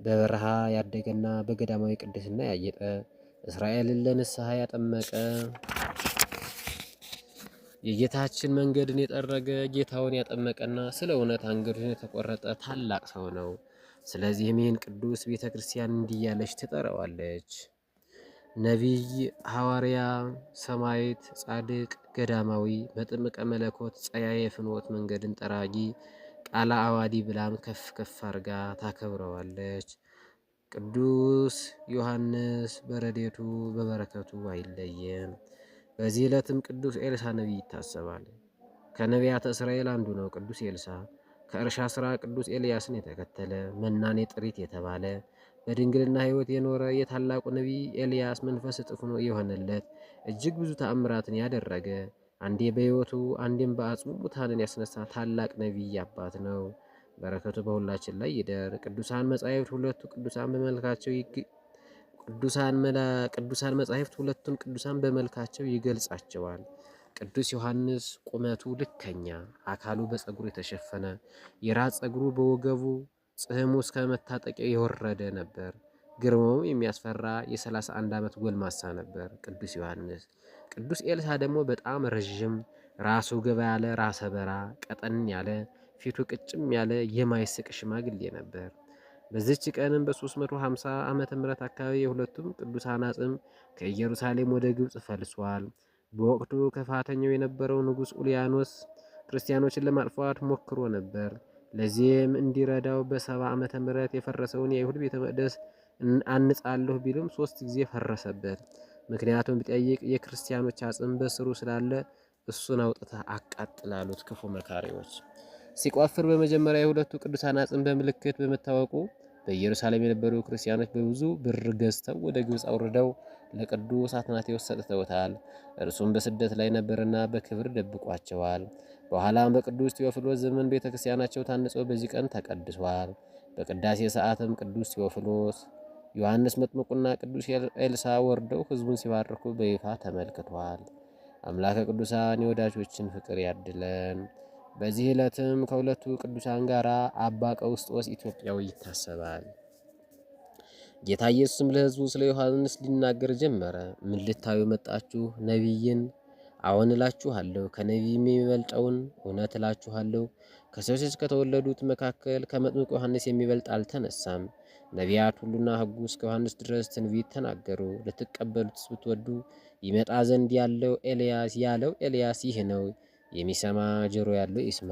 በበረሃ ያደገና በገዳማዊ ቅድስና ያጌጠ እስራኤልን ለንስሐ ያጠመቀ የጌታችን መንገድን የጠረገ ጌታውን ያጠመቀና ስለ እውነት አንገቱን የተቆረጠ ታላቅ ሰው ነው። ስለዚህም ይህን ቅዱስ ቤተ ክርስቲያን እንዲህ እያለች ትጠራዋለች። ነቢይ፣ ሐዋርያ፣ ሰማዕት፣ ጻድቅ፣ ገዳማዊ፣ መጥምቀ መለኮት፣ ጸያየ ፍኖት፣ መንገድን ጠራጊ፣ ቃለ አዋዲ ብላም ከፍ ከፍ አርጋ ታከብረዋለች። ቅዱስ ዮሐንስ በረድኤቱ በበረከቱ አይለየን። በዚህ ዕለትም ቅዱስ ኤልሳ ነቢይ ይታሰባል። ከነቢያተ እስራኤል አንዱ ነው። ቅዱስ ኤልሳ ከእርሻ ሥራ ቅዱስ ኤልያስን የተከተለ መናኔ ጥሪት የተባለ በድንግልና ሕይወት የኖረ የታላቁ ነቢይ ኤልያስ መንፈስ እጥፍ የሆነለት እጅግ ብዙ ተአምራትን ያደረገ አንዴ በሕይወቱ አንዴም በአጽሙ ሙታንን ያስነሳ ታላቅ ነቢይ አባት ነው። በረከቱ በሁላችን ላይ ይደር። ቅዱሳን መጻሕፍት ሁለቱ ቅዱሳን በመልካቸው ቅዱሳን መጻሕፍት ሁለቱን ቅዱሳን በመልካቸው ይገልጻቸዋል። ቅዱስ ዮሐንስ ቁመቱ ልከኛ፣ አካሉ በፀጉሩ የተሸፈነ፣ የራስ ፀጉሩ በወገቡ ጽሕሙ እስከ መታጠቂያው የወረደ ነበር። ግርማውም የሚያስፈራ የ31 ዓመት ጎልማሳ ነበር ቅዱስ ዮሐንስ። ቅዱስ ኤልሳ ደግሞ በጣም ረዥም፣ ራሱ ገባ ያለ፣ ራሰ በራ፣ ቀጠን ያለ፣ ፊቱ ቅጭም ያለ የማይስቅ ሽማግሌ ነበር። በዚች ቀንም በ350 ዓመተ ምህረት አካባቢ የሁለቱም ቅዱሳን አጽም ከኢየሩሳሌም ወደ ግብጽ ፈልሷል። በወቅቱ ከፋተኛው የነበረው ንጉሥ ኡልያኖስ ክርስቲያኖችን ለማጥፋት ሞክሮ ነበር። ለዚህም እንዲረዳው በ70 ዓመተ ምህረት የፈረሰውን የአይሁድ ቤተ መቅደስ አንጻለሁ ቢልም 3 ጊዜ ፈረሰበት። ምክንያቱም ቢጠይቅ የክርስቲያኖች አጽም በስሩ ስላለ እሱን አውጥተህ አቃጥላሉት ክፉ መካሪዎች። ሲቆፍር በመጀመሪያ የሁለቱ ቅዱሳን አጽም በምልክት በመታወቁ በኢየሩሳሌም የነበሩ ክርስቲያኖች በብዙ ብር ገዝተው ወደ ግብጽ አውርደው ለቅዱስ አትናቴዎስ ሰጥተውታል። እርሱም በስደት ላይ ነበርና በክብር ደብቋቸዋል። በኋላም በቅዱስ ቴዎፍሎስ ዘመን ቤተ ክርስቲያናቸው ታንጾ በዚህ ቀን ተቀድሷል። በቅዳሴ ሰዓትም ቅዱስ ቴዎፍሎስ፣ ዮሐንስ መጥምቁና ቅዱስ ኤልሳ ወርደው ሕዝቡን ሲባርኩ በይፋ ተመልክቷል። አምላከ ቅዱሳን የወዳጆችን ፍቅር ያድለን። በዚህ ዕለትም ከሁለቱ ቅዱሳን ጋር አባ ቀውስጦስ ኢትዮጵያዊ ይታሰባል። ጌታ ኢየሱስም ለሕዝቡ ስለ ዮሐንስ ሊናገር ጀመረ። ምን ልታዩ መጣችሁ? ነቢይን? አዎን እላችኋለሁ፣ ከነቢይም የሚበልጠውን። እውነት እላችኋለሁ፣ ከሰው ልጅ ከተወለዱት መካከል ከመጥምቁ ዮሐንስ የሚበልጥ አልተነሳም። ነቢያት ሁሉና ሕጉ እስከ ዮሐንስ ድረስ ትንቢት ተናገሩ። ልትቀበሉትስ ብትወዱ ይመጣ ዘንድ ያለው ኤልያስ ይህ ነው። የሚሰማ ጆሮ ያለው ይስማ።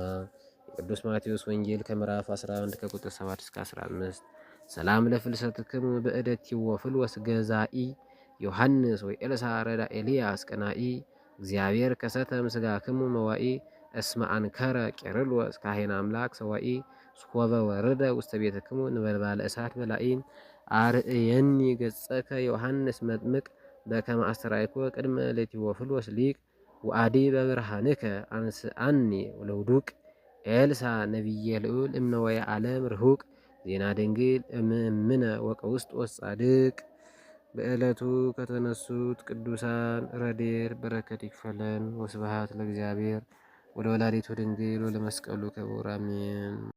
የቅዱስ ማቴዎስ ወንጌል ከምዕራፍ 11 ከቁጥር 7 እስከ 15። ሰላም ለፍልሰትክሙ በእደት ይወፍልወስ ገዛኢ ዮሐንስ ወይ ኤልሳ ረዳ ኤልያስ ቀናኢ እግዚአብሔር ከሰተ ምስጋክሙ መዋኢ እስመ አንከረ ቄርሎስ ካህን አምላክ ሰዋኢ ስኮበ ወረደ ውስተ ቤትክሙ ነበልባለ እሳት በላኢን አርእየኒ ገጸከ ዮሐንስ መጥምቅ በከመ አስተርአይኮ ቅድመ ለቲወፍልወስ ሊቅ ወአዲ በብርሃንከ አንስአኒ ለውዱቅ ኤልሳ ነቢየ ልዑል እምነወየ ዓለም ርሁቅ ዜና ድንግል እምነ ወቀውስጦስ ጻድቅ። በዕለቱ ከተነሱት ቅዱሳን ረድኤት በረከት ይክፈለን። ወስብሐት ለእግዚአብሔር ወለወላዲቱ ድንግል ወለመስቀሉ ክቡር አሜን።